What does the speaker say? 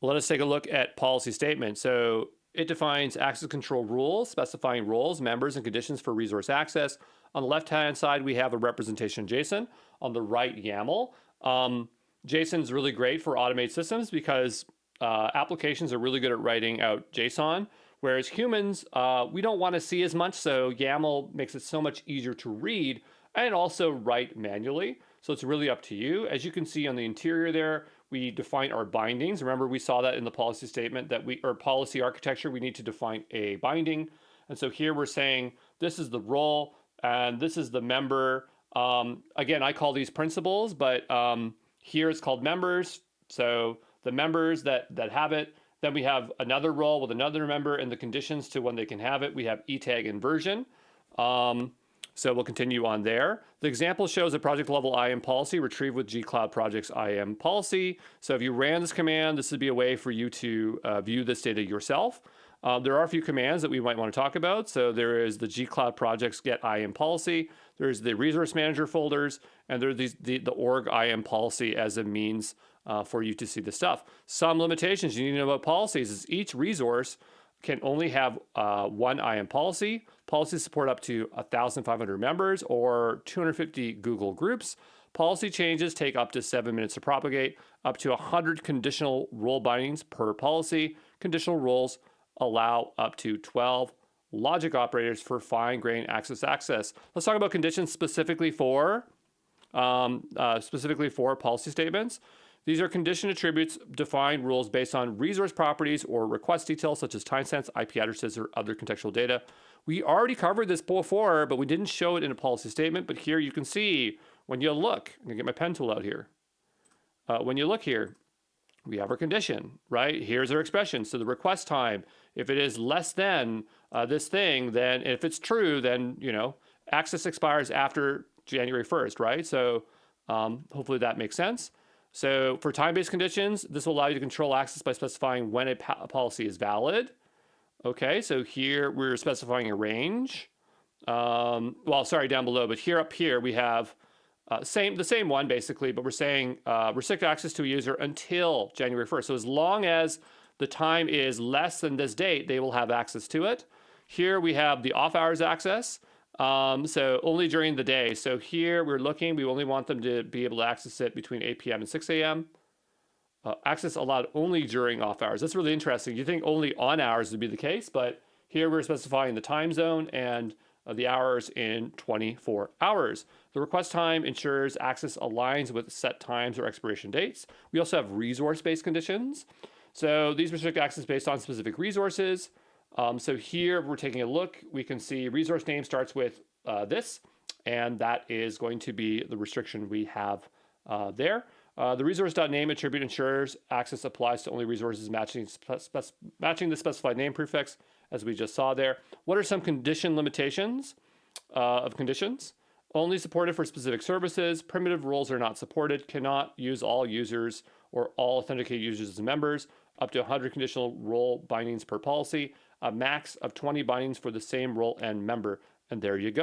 Let us take a look at policy statement. So it defines access control rules, specifying roles, members, and conditions for resource access. On the left-hand side, we have a representation JSON. On the right, YAML. JSON is really great for automated systems because applications are really good at writing out JSON, whereas humans, we don't want to see as much, so YAML makes it so much easier to read and also write manually. So it's really up to you. As you can see on the interior there, we define our bindings. Remember, we saw that in the policy statement that or policy architecture, we need to define a binding. And so here we're saying this is the role and this is the member. Again, I call these principals, but here it's called members. So the members that have it. Then we have another role with another member and the conditions to when they can have it. We have e-tag and version. So we'll continue on there. The example shows a project level IAM policy retrieved with G-Cloud Projects IAM policy. So if you ran this command, this would be a way for you to view this data yourself. There are a few commands that we might want to talk about. So there is the G-Cloud Projects get IAM policy. There's the resource manager folders, and there's the org IAM policy as a means for you to see the stuff. Some limitations you need to know about policies is each resource can only have one IAM policy. Policies support up to 1,500 members or 250 Google groups. Policy changes take up to 7 minutes to propagate, up to 100 conditional role bindings per policy. Conditional roles allow up to 12 logic operators for fine-grained access. Let's talk about conditions specifically for policy statements. These are condition attributes, defined rules based on resource properties or request details such as timestamps, IP addresses, or other contextual data. We already covered this before, but we didn't show it in a policy statement. But here you can see when you look, I'm gonna get my pen tool out here. When you look here, we have our condition, right? Here's our expression. So the request time, if it is less than this thing, then if it's true, then access expires after January 1st, right? So hopefully that makes sense. So for time-based conditions, this will allow you to control access by specifying when a policy is valid. Okay, so here we're specifying a range. Down below, but up here we have the same one basically, but we're saying restrict access to a user until January 1st. So as long as the time is less than this date, they will have access to it. Here we have the off hours access. So only during the day. So here we're looking, we only want them to be able to access it between 8 p.m. and 6 a.m. Access allowed only during off hours. That's really interesting. You think only on hours would be the case, but here we're specifying the time zone and the hours in 24 hours. The request time ensures access aligns with set times or expiration dates. We also have resource-based conditions. So these restrict access based on specific resources. So here we're taking a look, we can see resource name starts with this, and that is going to be the restriction we have there. The resource.name attribute ensures access applies to only resources matching the specified name prefix, as we just saw there. What are some condition limitations of conditions? Only supported for specific services. Primitive roles are not supported. Cannot use all users or all authenticated users as members. Up to 100 conditional role bindings per policy. A max of 20 bindings for the same role and member. And there you go.